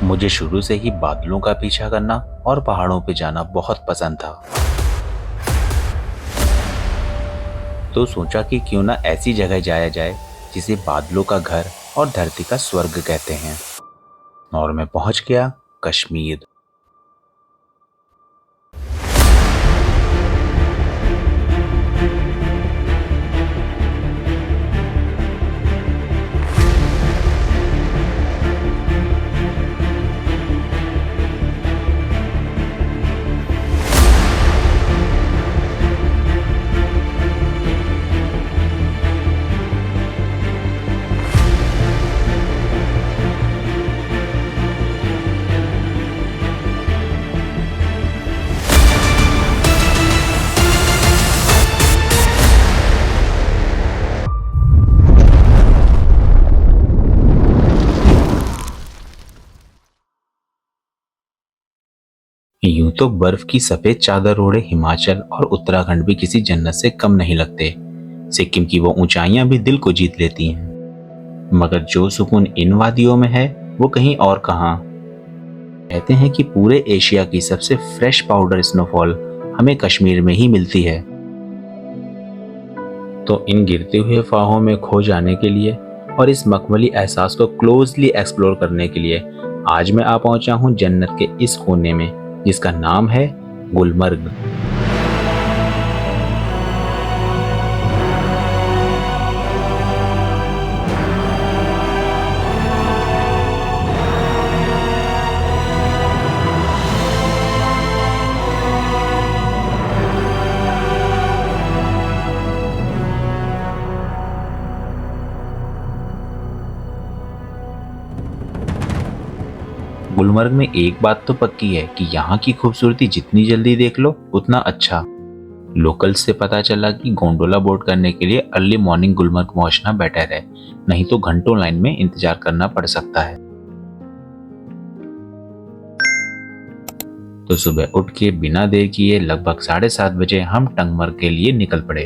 मुझे शुरू से ही बादलों का पीछा करना और पहाड़ों पे जाना बहुत पसंद था। तो सोचा कि क्यों ना ऐसी जगह जाया जाए जिसे बादलों का घर और धरती का स्वर्ग कहते हैं। और मैं पहुंच गया कश्मीर। यूं तो बर्फ की सफेद चादर ओढ़े हिमाचल और उत्तराखंड भी किसी जन्नत से कम नहीं लगते। सिक्किम की वो ऊंचाइयां भी दिल को जीत लेती हैं। मगर जो सुकून इन वादियों में है वो कहीं और कहाँ। कहते हैं कि पूरे एशिया की सबसे फ्रेश पाउडर स्नोफॉल हमें कश्मीर में ही मिलती है। तो इन गिरते हुए फाहों में खो जाने के लिए और इस मखमली एहसास को क्लोजली एक्सप्लोर करने के लिए आज मैं आ पहुंचा हूं जन्नत के इस कोने में जिसका नाम है गुलमर्ग। गुलमर्ग में एक बात तो पक्की है कि यहाँ की खूबसूरती जितनी जल्दी देख लो उतना अच्छा। लोकल्स से पता चला कि गोंडोला बोट करने के लिए अर्ली मॉर्निंग गुलमर्ग पहुंचना बेटर है, नहीं तो घंटों लाइन में इंतजार करना पड़ सकता है। तो सुबह उठ के बिना देर किए लगभग 7:30 बजे हम टंगमर्ग के लिए निकल पड़े।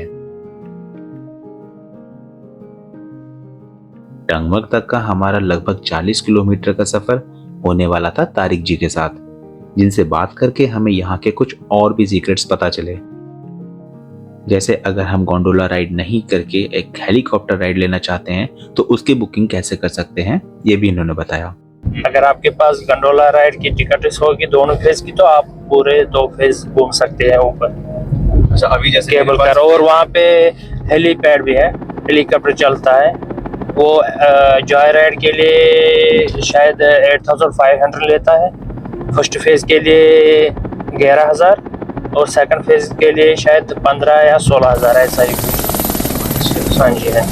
टंगमर्ग तक का हमारा लगभग 40 किलोमीटर का सफर होने वाला था तारिक जी के साथ, जिनसे बात करके हमें यहाँ के कुछ और भी सीक्रेट्स पता चले। जैसे अगर हम गोंडोला राइड नहीं करके एक हेलीकॉप्टर राइड लेना चाहते हैं तो उसकी बुकिंग कैसे कर सकते हैं, ये भी इन्होंने बताया। अगर आपके पास गंडोला राइड की टिकट होगी दोनों फेज की तो आप पूरे 2 फेज घूम सकते हैं ऊपर। अच्छा, अभी जैसे केबल कार, और वहाँ पे हेलीपैड भी है, हेलीकॉप्टर चलता है। वो जॉय राइड के लिए शायद 8500 लेता है, फर्स्ट फेज के लिए 11000 और सेकंड फेज के लिए शायद 15 या 16000 ऐसा ही कुछ। हाँ जी है।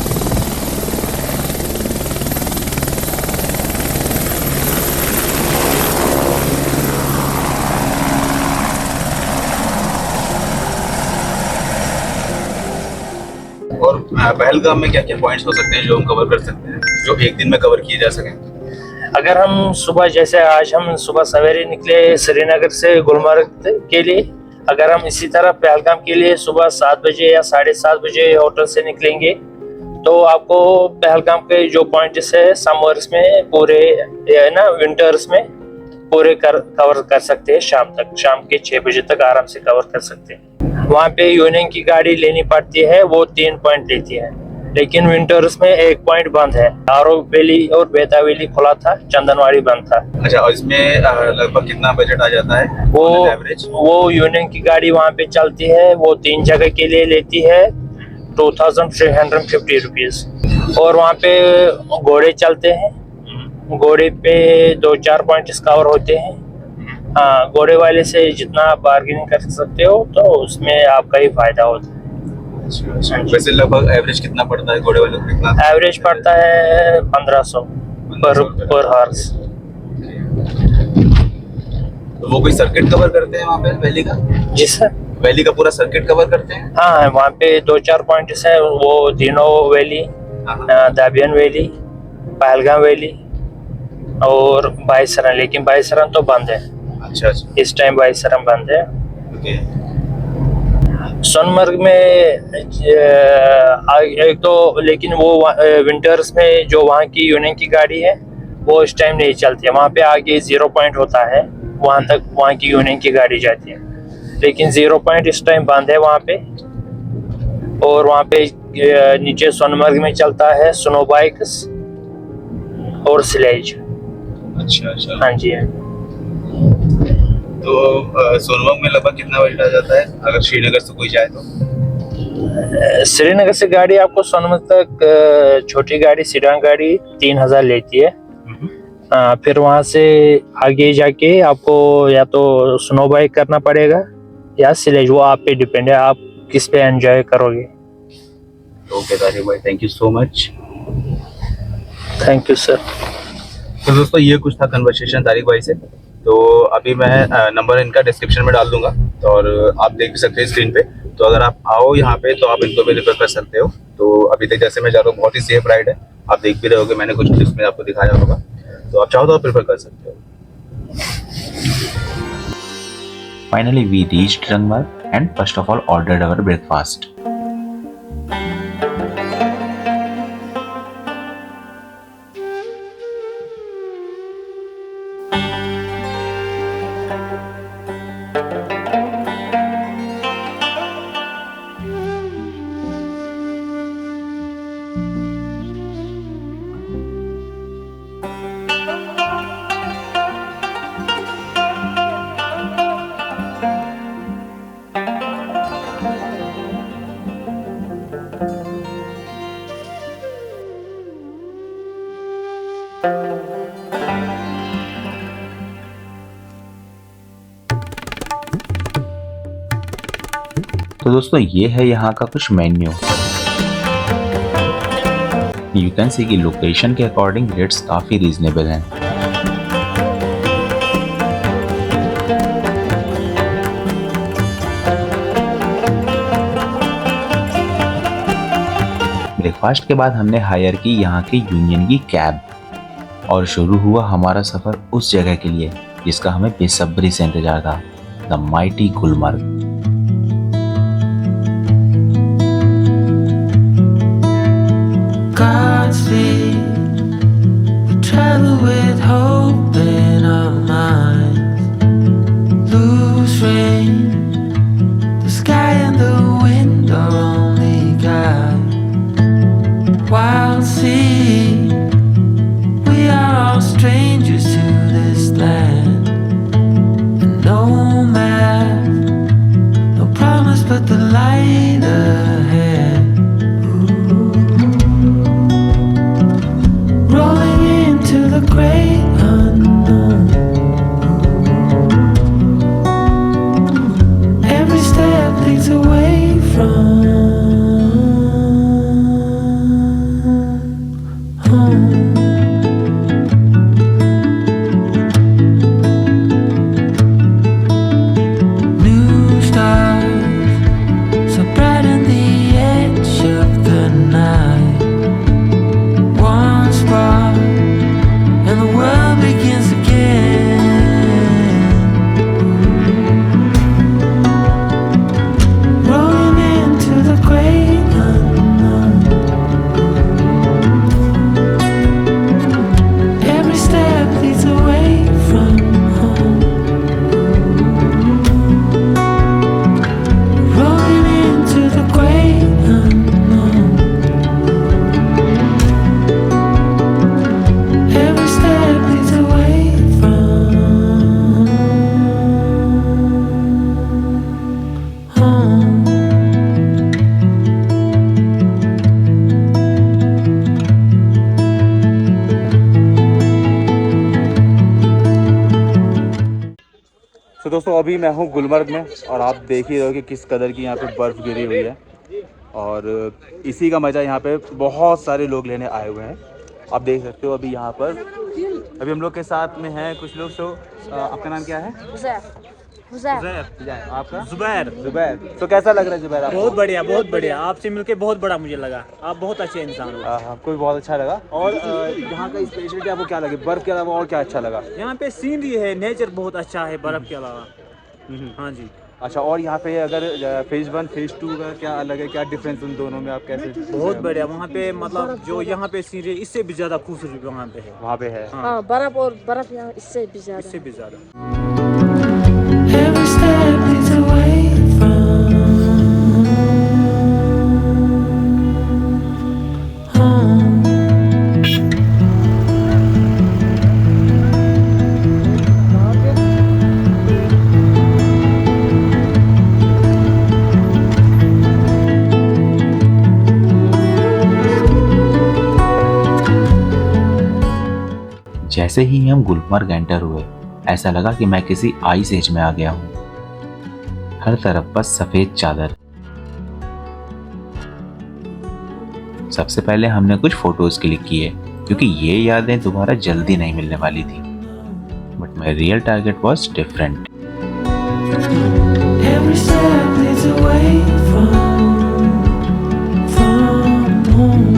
और पहलगाम में क्या क्या पॉइंट्स हो सकते हैं जो हम कवर कर सकते हैं, जो एक दिन में कवर किए जा सकें? अगर हम सुबह, जैसे आज हम सुबह सवेरे निकले श्रीनगर से गुलमर्ग के लिए, अगर हम इसी तरह पहलगाम के लिए सुबह 7 बजे या 7:30 बजे होटल से निकलेंगे तो आपको पहलगाम के जो पॉइंट्स है समर्स में पूरे ना विंटर्स में पूरे कवर कर सकते हैं। शाम के 6 बजे तक आराम से कवर कर सकते हैं। वहाँ पे यूनियन की गाड़ी लेनी पड़ती है, वो 3 पॉइंट लेती है, लेकिन विंटर्स में 1 पॉइंट बंद है। आरो वैली और बेता वैली खुला था, चंदनवाड़ी बंद था। अच्छा, और इसमें लगभग कितना बजट आ जाता है एवरेज? वो यूनियन की गाड़ी वहाँ पे चलती है, वो 3 जगह के लिए लेती है 2350 रुपीज। और वहाँ पे घोड़े चलते हैं, घोड़े पे 2-4 पॉइंट कवर होते हैं। हाँ, घोड़े वाले से जितना आप बार्गेनिंग कर सकते हो तो उसमें आपका ही फायदा होता है। वैसे लगभग एवरेज कितना पड़ता है घोड़े वाले को? कितना एवरेज पड़ता है 1500 पर हॉर्स। तो वो कोई सर्किट कवर करते हैं वहाँ पे वैली का? जी सर, वैली का पूरा सर्किट कवर करते हैं? हाँ, वहाँ पे 2-4 पॉइंट्स है, वो दिनो वैली, दाबियन वैली, पहलगाम वैली और बाईसरन, लेकिन बाईसरन तो बंद है। अच्छा, इस टाइम बाईसरन बंद है। ओके। सोनमर्ग में एक तो, लेकिन वो विंटर्स में जो वहाँ की यूनियन की गाड़ी है वो इस टाइम नहीं चलती है। वहाँ पे आगे 0 पॉइंट होता है, वहाँ तक वहाँ की यूनियन की गाड़ी जाती है, लेकिन 0 पॉइंट इस टाइम बंद है वहाँ पे। और वहाँ पे नीचे सोनमर्ग में चलता है स्नो बाइक्स और स्लेज। अच्छा। हाँ जी। तो सोनमर्ग में लगभग कितना बजट आ जाता है अगर श्रीनगर से कोई जाए तो? श्रीनगर से गाड़ी आपको सोनमर्ग तक छोटी गाड़ी सीडान गाड़ी 3000 लेती है। फिर वहाँ से आगे जाके आपको या तो स्नो बाइक करना पड़ेगा या स्लेज, वो आप पे डिपेंड है, आप किस पे एंजॉय करोगे। ओके तारिक भाई, thank you so much. Thank you sir. तो दोस्तों ये कुछ था कन्वर्सेशन तारिक भाई से। तो अभी मैं नंबर इनका डिस्क्रिप्शन में डाल दूंगा, तो और आप देख भी सकते हैं स्क्रीन पे। तो अगर आप आओ यहाँ पे तो आप इनको भी रेफर कर सकते हो। तो अभी तक जैसे मैं जा रहा हूँ बहुत ही सेफ राइड है, आप देख भी रहे होगे, मैंने कुछ क्लिप्स में आपको दिखाया होगा। तो आप चाहो तो आप प्रेफर कर सकते हो। Finally, we reached Rangmarg and first of all ordered our breakfast. तो दोस्तों ये है यहाँ का कुछ मेन्यू। यू कैन सी कि लोकेशन के अकॉर्डिंग रेट्स काफ़ी रीजनेबल हैं। ब्रेकफास्ट के बाद हमने हायर की यहाँ के यूनियन की कैब और शुरू हुआ हमारा सफ़र उस जगह के लिए जिसका हमें बेसब्री से इंतजार था, the mighty Gulmarg. Godspeed, we travel with hope in our minds. Loose rain, the sky and the wind are only guide. Wild sea, we are all strangers to this land. And no map, no promise but the light ahead. Rolling into the great unknown. Every step leads away from home. New stars so bright on the edge of the night. One spark and the world begins again. Rolling into the great unknown. Every step leads away from home. Rolling into the great unknown. Every step leads away from home. तो दोस्तों अभी मैं हूँ गुलमर्ग में और आप देख ही रहे हो कि किस कदर की यहाँ पे बर्फ़ गिरी हुई है और इसी का मज़ा यहाँ पे बहुत सारे लोग लेने आए हुए हैं। आप देख सकते हो अभी यहाँ पर अभी हम लोग के साथ में हैं कुछ लोग। तो आपका नाम क्या है? आपका? जुबैर। तो कैसा लग रहा है जुबैर आपको? बहुत बढ़िया। आपसे मिलके बहुत बड़ा मुझे लगा, आप बहुत अच्छे इंसान हो। आपको भी बहुत अच्छा लगा। और यहाँ का स्पेशलिटी आपको क्या लगे? बर्फ़ के अलावा और क्या अच्छा लगा? यहाँ पे सीनरी है, नेचर बहुत अच्छा है बर्फ के अलावा। हाँ जी। अच्छा, और यहाँ पे अगर फेज़ 1 फेज़ 2 का क्या अलग है, क्या डिफरेंस उन दोनों में आप कैसे? बहुत बढ़िया वहाँ पे, मतलब जो यहाँ पे सीन है इससे भी ज़्यादा खूबसूरत वहाँ पे है। वहाँ पे है। हाँ, बर्फ, और बर्फ यहाँ इससे भी ज्यादा। इससे भी ज़्यादा। Every step leads away from home. जैसे ही हम गुलमर्ग एंटर हुए, ऐसा लगा कि मैं किसी आइस एज में आ गया हूँ। हर तरफ बस सफेद चादर। सबसे पहले हमने कुछ फोटोज क्लिक किए क्योंकि ये यादें दोबारा जल्दी नहीं मिलने वाली थी। But my real target was different. Every step leads away from home.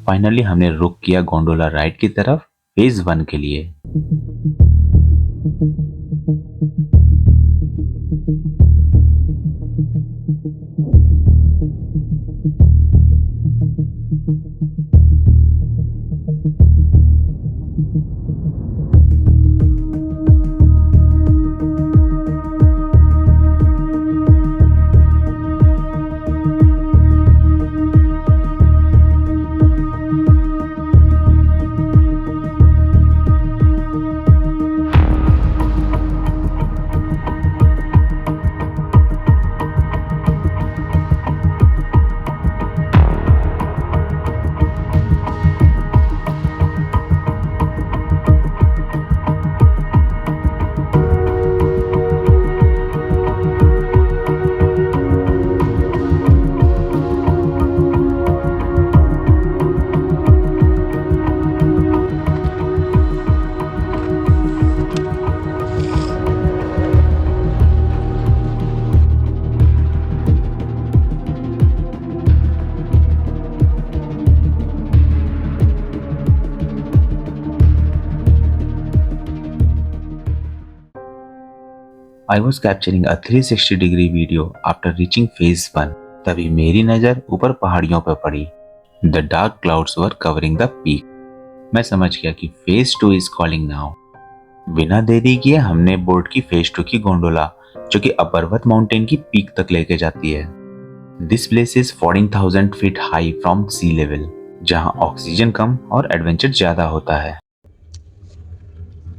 Finally हमने रुक किया गोंडोला राइड की तरफ फेज 1 के लिए। I was capturing a 360-degree video after reaching phase 1. तभी मेरी नज़र ऊपर पहाड़ियों पर पड़ी। The dark clouds were covering the peak. मैं समझ गया कि phase 2 is calling now. बिना देरी किए हमने बोर्ड की phase 2 की गोंडोला, जो कि अपर्वत माउंटेन की पीक तक लेके जाती है। This place is 14,000 feet high from sea level, जहां ऑक्सीजन कम और एडवेंचर ज़्यादा होता है।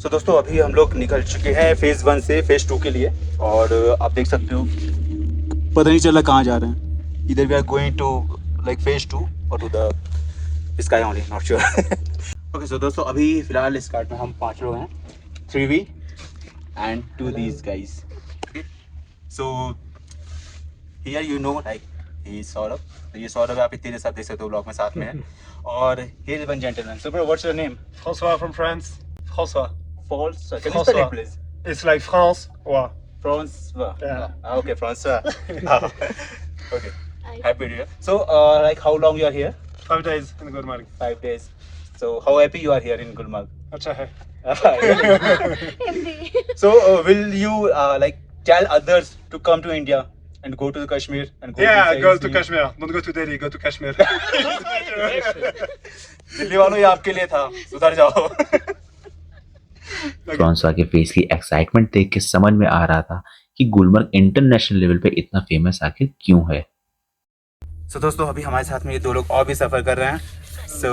सो दोस्तों, अभी हम लोग निकल चुके हैं फेज़ 1 से फेज़ 2 के लिए, और आप देख सकते हो पता नहीं चला कहाँ जा रहे हैं। इधर we are going to like phase 2 और to the sky only, not sure. Okay, so दोस्तों अभी फिलहाल इस कार्ड में हम 5 लोग हैं, 3V and 2 these guys. Okay, so here you know like he Saurabh, तो ये सौरभ आप इतने साथ देख सकते हो ब्लॉग में साथ में है। और here is one gentleman. So bro, what's your name? François from France. François. False. Can you spell it, please? It's like France. Wow. François. Yeah. Okay, François. Okay. Happy to hear. So, like, how long you are here? 5 days in Gulmarg. 5 days. So, how happy you are here in Gulmarg? अच्छा है. So, will you like tell others to come to India and go to Kashmir and go? Yeah, to go to Kashmir. Don't go to Delhi. Go to Kashmir. Delhi वालों, ये आपके लिए था, सुधर जाओ। Francois के फेस की एक्साइटमेंट देख के समझ में आ रहा था कि गुलमर्ग इंटरनेशनल लेवल पे इतना फेमस आखिर क्यों है। सो दोस्तों, अभी हमारे साथ में ये 2 लोग और भी सफर कर रहे हैं। So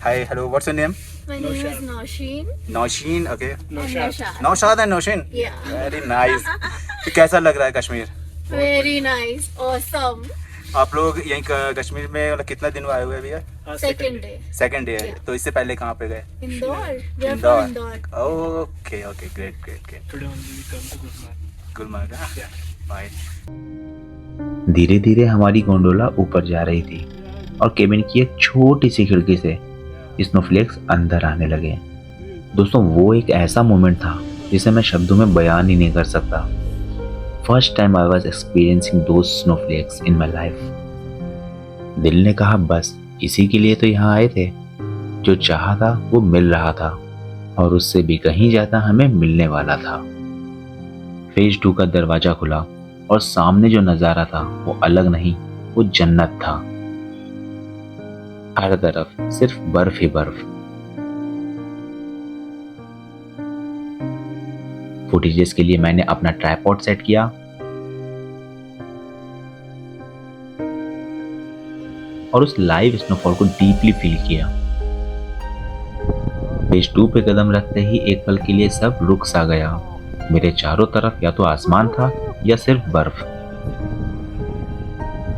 hi, hello, what's your name? My name is Nausheen. Nausheen. Okay, And Naushad. Naushad and Nausheen. Yeah. Very nice. तो कैसा लग रहा है कश्मीर? Very nice. Awesome. आप लोग यहीं कश्मीर में मतलब कितना दिन आए हुए हैं भैया? Second day. सेकंड डे है। तो इससे पहले कहाँ पे गए? Indore. We are from Indore. Okay okay, great great great. Gulmarg, bye. धीरे धीरे हमारी गोंडोला ऊपर जा रही थी और केबिन की एक छोटी सी खिड़की से स्नोफ्लेक्स अंदर आने लगे। दोस्तों, वो एक ऐसा मोमेंट था जिसे मैं शब्दों में बयान ही नहीं कर सकता। First time I was experiencing those snowflakes in my life. दिल ने कहा बस इसी के लिए तो यहाँ आए थे। जो चाहा था वो मिल रहा था और उससे भी कहीं ज्यादा हमें मिलने वाला था। फेज 2 का दरवाजा खुला और सामने जो नजारा था वो अलग नहीं, वो जन्नत था। हर तरफ सिर्फ बर्फ ही बर्फ। फुटेजेस के लिए मैंने अपना ट्राइपॉड सेट किया और उस लाइव स्नोफॉल को डीपली फील किया। फेज 2 पे कदम रखते ही एक पल के लिए सब रुक सा गया। मेरे चारों तरफ या तो आसमान था या सिर्फ बर्फ।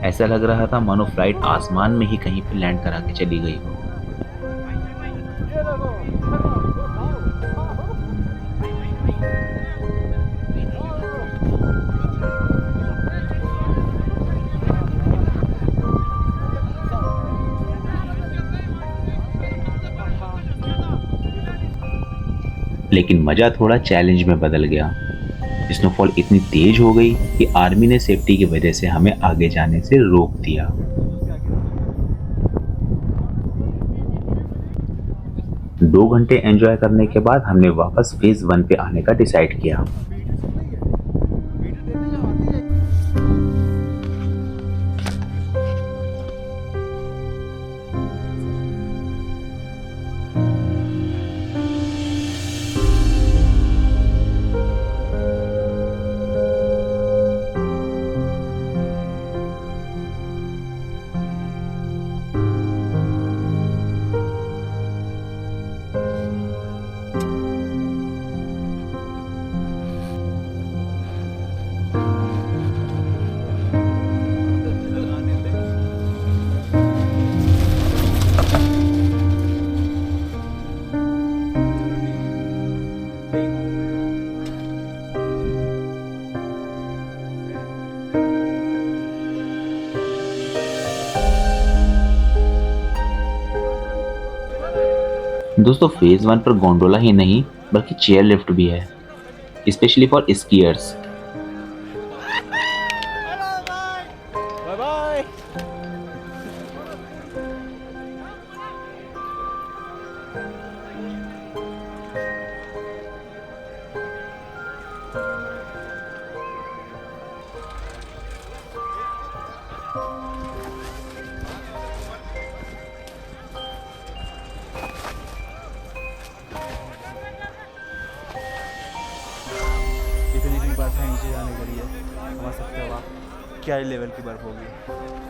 ऐसा लग रहा था मानो फ्लाइट आसमान में ही कहीं पे लैंड करा के चली गई हो। लेकिन मजा थोड़ा चैलेंज में बदल गया। स्नोफॉल इतनी तेज हो गई कि आर्मी ने सेफ्टी की वजह से हमें आगे जाने से रोक दिया। दो घंटे एंजॉय करने के बाद हमने वापस फेज 1 पे आने का डिसाइड किया। दोस्तों फेज 1 पर गोंडोला ही नहीं बल्कि चेयर लिफ्ट भी है, स्पेशली फॉर स्कीयर्स। इतनी बर्फ है नीचे जाने के लिए, समझ सकते हो आप क्या लेवल की बर्फ होगी।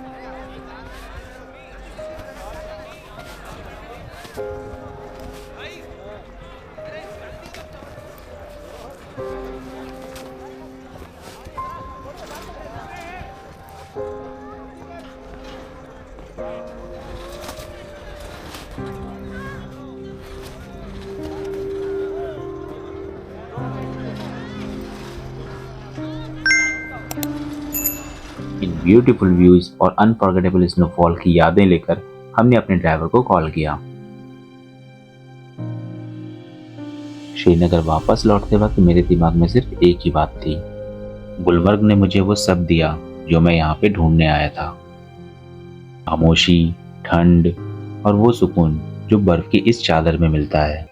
इन ब्यूटीफुल व्यूज और अनफॉरगेटेबल स्नोफॉल की यादें लेकर हमने अपने ड्राइवर को कॉल किया। श्रीनगर वापस लौटते वक्त मेरे दिमाग में सिर्फ एक ही बात थी, गुलमर्ग ने मुझे वो सब दिया जो मैं यहाँ पे ढूंढने आया था। खामोशी, ठंड और वो सुकून जो बर्फ की इस चादर में मिलता है।